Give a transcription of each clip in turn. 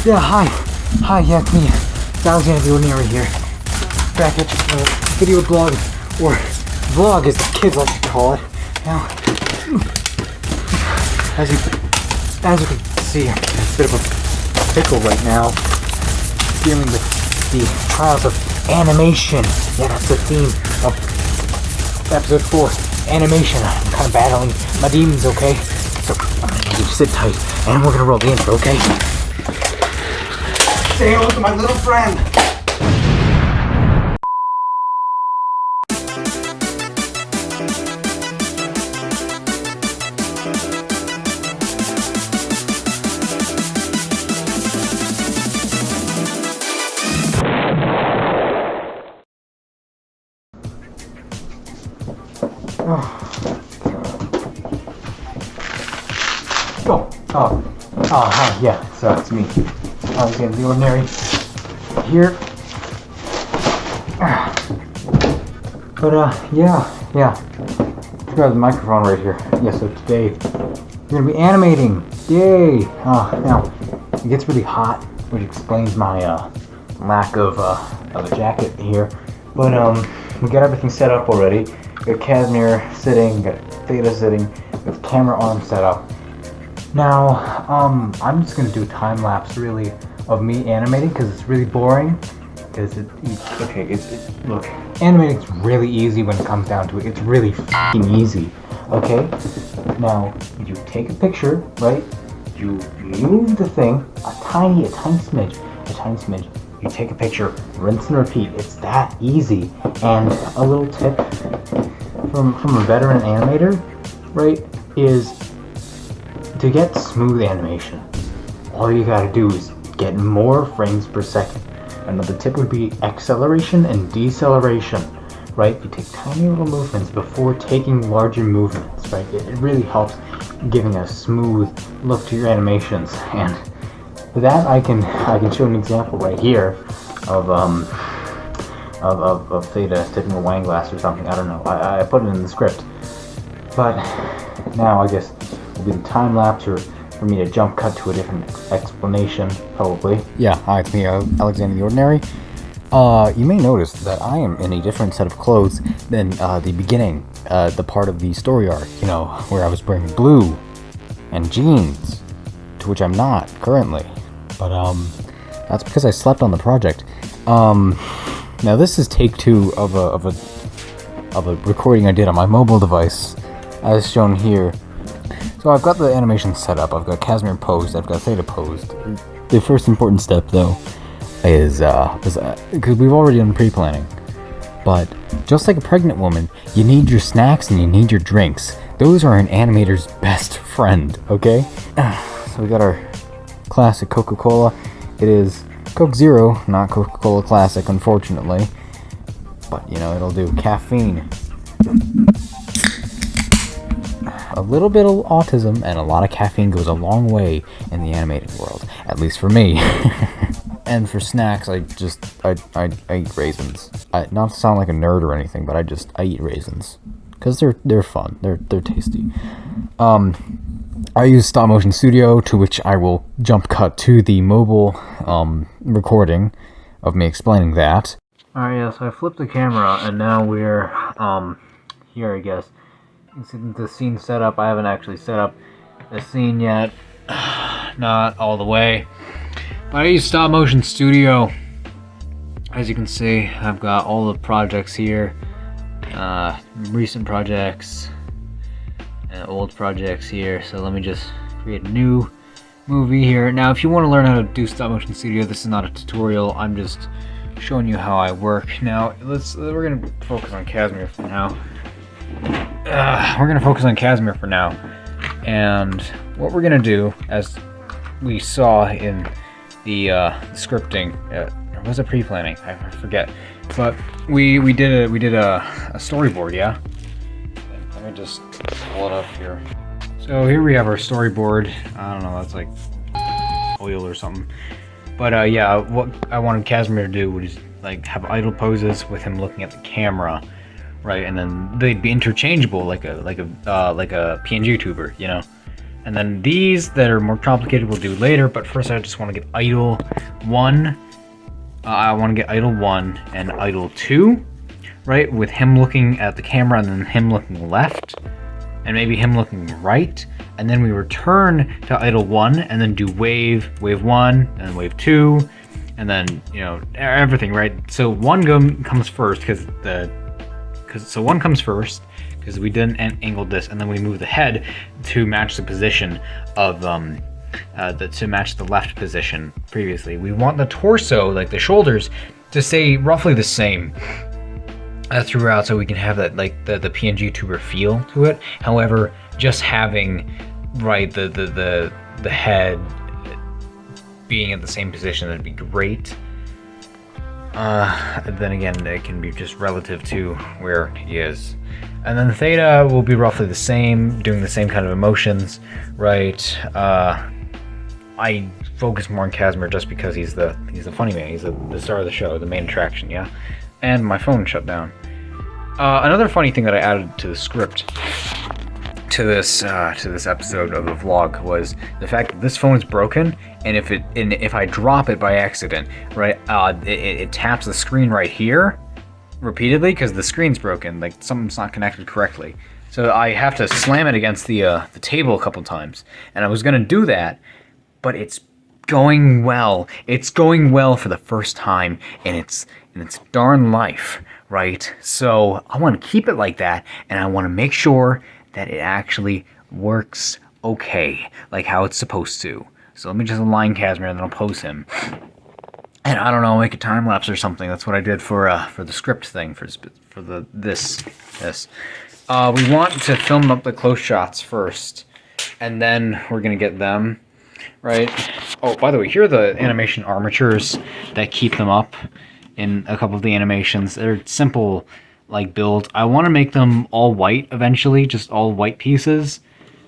Yeah, hi. Hi, yeah, it's me. It's Alexander the Ordinary here. Back at your video blog, or vlog as the kids like to call it. Now, as you can see, I'm in a bit of a pickle right now. Dealing with the trials of animation. Yeah, that's the theme of episode 4. Animation. I'm kind of battling my demons, okay? So, I'm gonna need you to sit tight, and we're gonna roll the intro, okay? Say hello to my little friend. Hi, yeah, so it's me, Alexander the Ordinary, here, but, yeah, grab the microphone right here. Yeah, so today, we're gonna be animating, yay! Now, it gets really hot, which explains my, lack of a jacket here, but, we got everything set up already. We got Casimir sitting, got Theta sitting, with the camera arm set up. Now, I'm just gonna do a time lapse really of me animating because it's really boring. Because look, animating's really easy when it comes down to it. It's really f***ing easy. Okay? Now, you take a picture, right? You move the thing a tiny smidge. You take a picture, rinse and repeat. It's that easy. And a little tip from a veteran animator, right, is to get smooth animation, all you gotta do is get more frames per second. Another tip would be acceleration and deceleration, right? You take tiny little movements before taking larger movements, right? It really helps giving a smooth look to your animations. And for that, I can show an example right here of Theta sticking a wine glass or something. I don't know. I put it in the script, but now I guess will be the time lapse, or for me to jump cut to a different explanation, probably. Yeah, hi, it's me, Alexander the Ordinary. You may notice that I am in a different set of clothes than the beginning, the part of the story arc, you know, where I was wearing blue and jeans, to which I'm not currently. But that's because I slept on the project. Now this is take 2 of a recording I did on my mobile device, as shown here. So I've got the animation set up, I've got Casimir posed, I've got Theta posed. The first important step though is because we've already done pre-planning, but just like a pregnant woman, you need your snacks and you need your drinks. Those are an animator's best friend, okay? So we got our classic Coca-Cola. It is Coke Zero, not Coca-Cola Classic, unfortunately. But, you know, it'll do. Caffeine. A little bit of autism and a lot of caffeine goes a long way in the animating world, at least for me. And for snacks, I eat raisins. Not to sound like a nerd or anything, but I eat raisins because they're fun. They're tasty. I use Stop Motion Studio, to which I will jump cut to the mobile recording of me explaining that. Alright, yeah, so I flipped the camera and now we're here, I guess. You can see the scene set up. I haven't actually set up the scene yet. Not all the way. But I use Stop Motion Studio. As you can see, I've got all the projects here. Recent projects and old projects here. So let me just create a new movie here. Now, if you want to learn how to do Stop Motion Studio, this is not a tutorial. I'm just showing you how I work. Now, we're gonna focus on Casimir for now. And what we're gonna do, as we saw in the scripting, or was it pre-planning? I forget. But we did a storyboard, yeah. Let me just pull it up here. So here we have our storyboard. I don't know, that's like oil or something. But yeah, what I wanted Casimir to do was like have idle poses with him looking at the camera. Right, and then they'd be interchangeable like a PNG tuber, you know. And then these that are more complicated we'll do later, but first I just want to get idle 1. I want to get idle 1 and idle 2, right? With him looking at the camera and then him looking left, and maybe him looking right. And then we return to idle 1 and then do wave 1, and wave 2, and then, you know, everything, right? So 1 comes first because we didn't angle this, and then we move the head to match the position of to match the left position previously. We want the torso, like the shoulders, to stay roughly the same throughout, so we can have that, like, the PNG tuber feel to it. However, just having, right, the head being at the same position, that'd be great. Then again, it can be just relative to where he is. And then the theta will be roughly the same, doing the same kind of emotions, right? I focus more on Casimir just because he's the funny man. He's the star of the show, the main attraction, yeah? And my phone shut down. Another funny thing that I added to the script to this episode of the vlog was the fact that this phone is broken, and if I drop it by accident, right, it taps the screen right here repeatedly because the screen's broken, like something's not connected correctly. So I have to slam it against the table a couple times, and I was gonna do that, but it's going well. It's going well for the first time in its darn life, right? So I want to keep it like that, and I want to make sure that it actually works okay, like how it's supposed to. So let me just align Casimir, and then I'll pose him. And I don't know, make a time lapse or something. That's what I did for the script thing for this. We want to film up the close shots first, and then we're gonna get them, right? Oh, by the way, here are the animation armatures that keep them up in a couple of the animations. They're simple, like, build. I want to make them all white eventually, just all white pieces,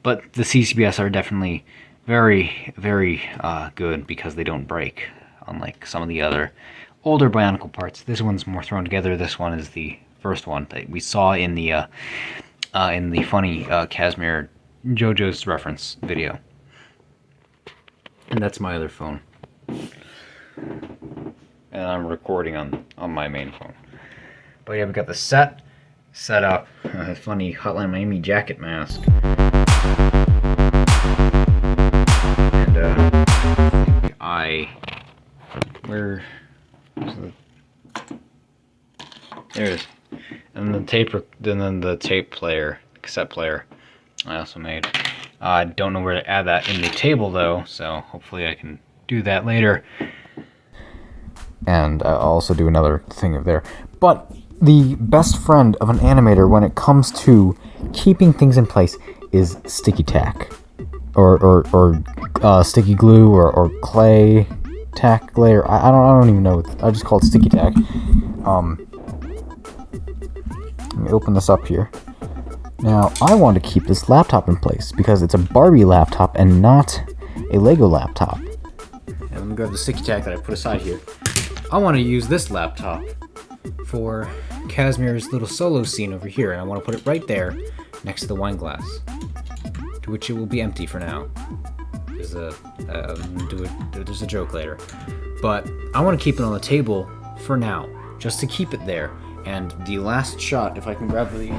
but the CCBS are definitely very, very good because they don't break, unlike some of the other older Bionicle parts. This one's more thrown together. This one is the first one that we saw in the funny Casimir JoJo's reference video. And that's my other phone. And I'm recording on my main phone. But yeah, we got the set up. Funny Hotline Miami jacket mask. And where's the, there it is. And then the tape player, cassette player, I also made. I don't know where to add that in the table though, so hopefully I can do that later. And I'll also do another thing there. But the best friend of an animator when it comes to keeping things in place is sticky tack, or sticky glue, or clay tack layer. I don't even know. I just call it sticky tack. Let me open this up here. Now, I want to keep this laptop in place because it's a Barbie laptop and not a Lego laptop. And let me grab the sticky tack that I put aside here. I want to use this laptop for Casimir's little solo scene over here, and I want to put it right there next to the wine glass, to which it will be empty for now. There's a joke later. But I want to keep it on the table for now, just to keep it there. And the last shot, if I can grab the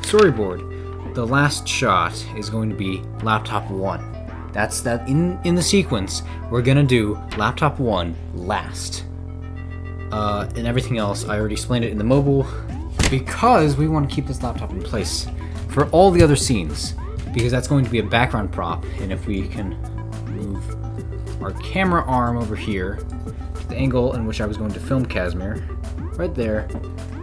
storyboard, the last shot is going to be laptop 1. That's that in the sequence. We're gonna do laptop 1 last. And everything else, I already explained it in the mobile, because we want to keep this laptop in place for all the other scenes, because that's going to be a background prop. And if we can move our camera arm over here, the angle in which I was going to film Casimir, right there,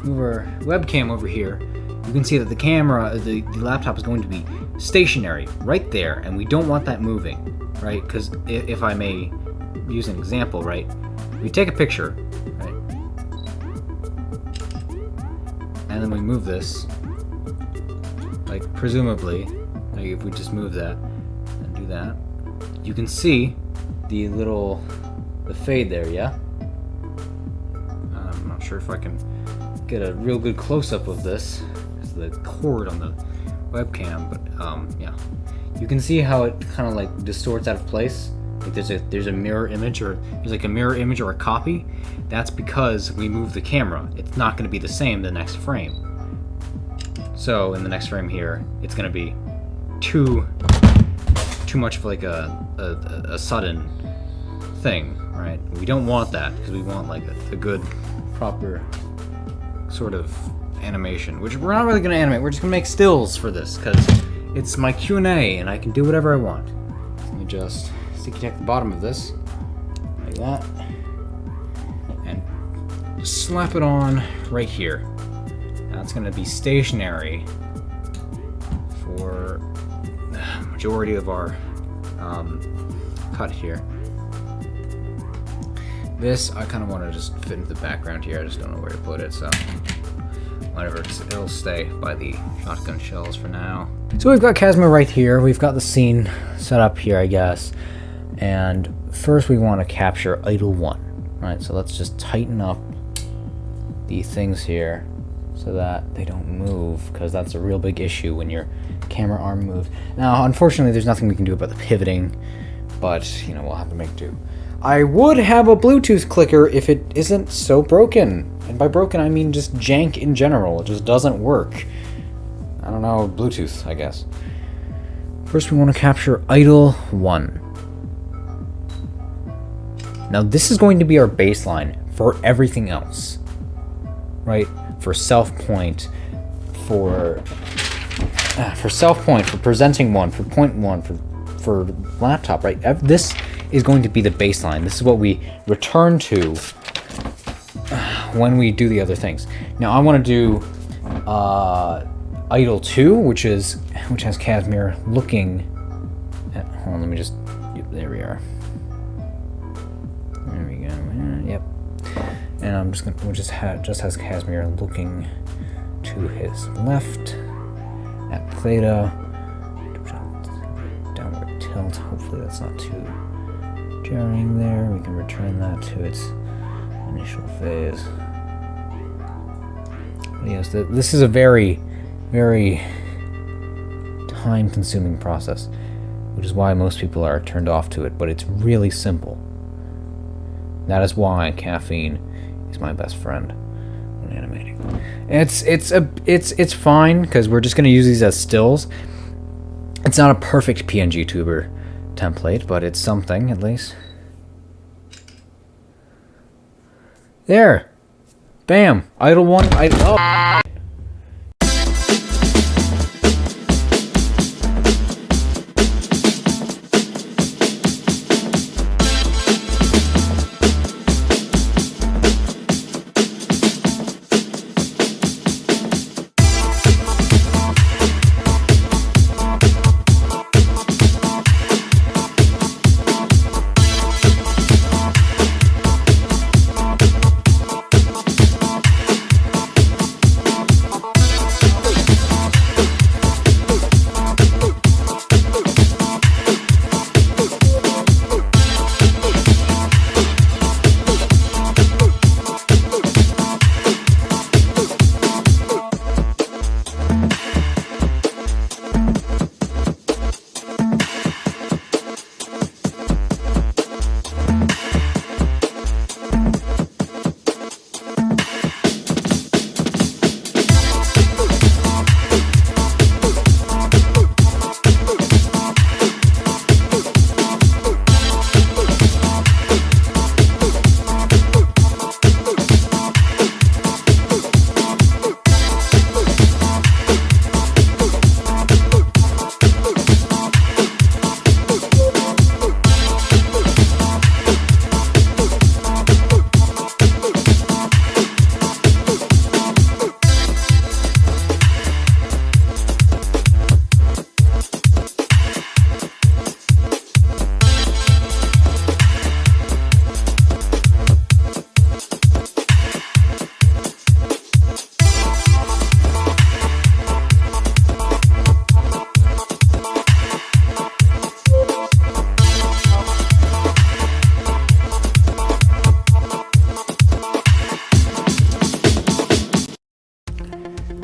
move our webcam over here, you can see that the laptop is going to be stationary right there, and we don't want that moving, right? Because if I may use an example, right, we take a picture, right, and then we move this, like presumably, like if we just move that and do that, you can see the fade there, yeah? I'm not sure if I can get a real good close-up of this, because the cord on the webcam, but yeah, you can see how it kind of like distorts out of place. Like there's a mirror image, or there's like a mirror image or a copy. That's because we move the camera. It's not going to be the same the next frame. So in the next frame here, it's going to be too much of like a sudden thing, right? We don't want that, because we want like a good, proper sort of animation, which we're not really going to animate. We're just going to make stills for this, because it's my Q&A and I can do whatever I want. Let me just sticky tack the bottom of this like that and just slap it on right here. Now it's going to be stationary for the majority of our cut here. This I kind of want to just fit into the background here. I just don't know where to put it, so whatever, it'll stay by the shotgun shells for now. So we've got Casimir right here. We've got the scene set up here, I guess. And first we want to capture idle 1, right? So let's just tighten up the things here so that they don't move, because that's a real big issue when your camera arm moves. Now, unfortunately, there's nothing we can do about the pivoting, but, you know, we'll have to make do. I would have a Bluetooth clicker if it isn't so broken. And by broken, I mean just jank in general. It just doesn't work. I don't know, Bluetooth, I guess. First, we want to capture idle 1. Now, this is going to be our baseline for everything else, right? For self point, for presenting 1, for point 1, for laptop, right? This is going to be the baseline. This is what we return to when we do the other things. Now I want to do idle 2, which has Casimir looking at, hold on, let me just, there we are. There we go. Yep. And I'm just gonna, we'll just has Casimir looking to his left at theta. Downward tilt. Hopefully that's not too jarring there. We can return that to its initial phase. But yes, this is a very, very time-consuming process, which is why most people are turned off to it. But it's really simple. That is why caffeine is my best friend when animating. It's fine, because we're just going to use these as stills. It's not a perfect PNG tuber template, but it's something at least. There, bam, idle 1, oh.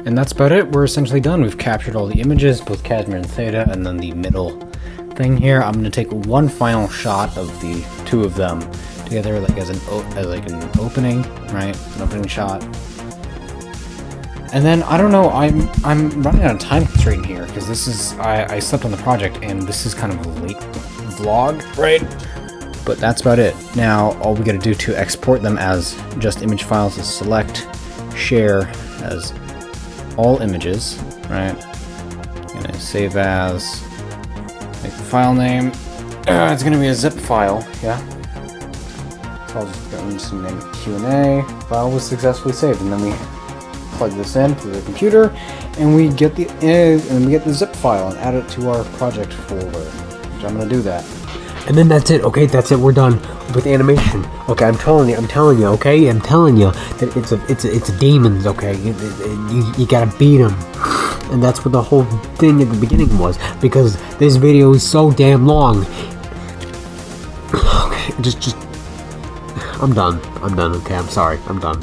And that's about it. We're essentially done. We've captured all the images, both Casimir and Theta, and then the middle thing here. I'm gonna take one final shot of the two of them together, like as an opening, right? An opening shot. And then I don't know. I'm running out of time constraint here because this is I slept on the project and this is kind of a late vlog, right? But that's about it. Now all we gotta do to export them as just image files is select, share as all images, right? Gonna save as, make the file name. It's gonna be a zip file, yeah. So I'm just gonna name it Q&A. File was successfully saved, and then we plug this in to the computer, and we get the zip file and add it to our project folder. Which I'm gonna do that. And then that's it, okay? That's it. We're done with animation. Okay, I'm telling you, okay? I'm telling you that it's a demons, okay? You gotta beat them. And that's what the whole thing at the beginning was, because this video is so damn long. Okay, just I'm done, okay? I'm sorry, I'm done.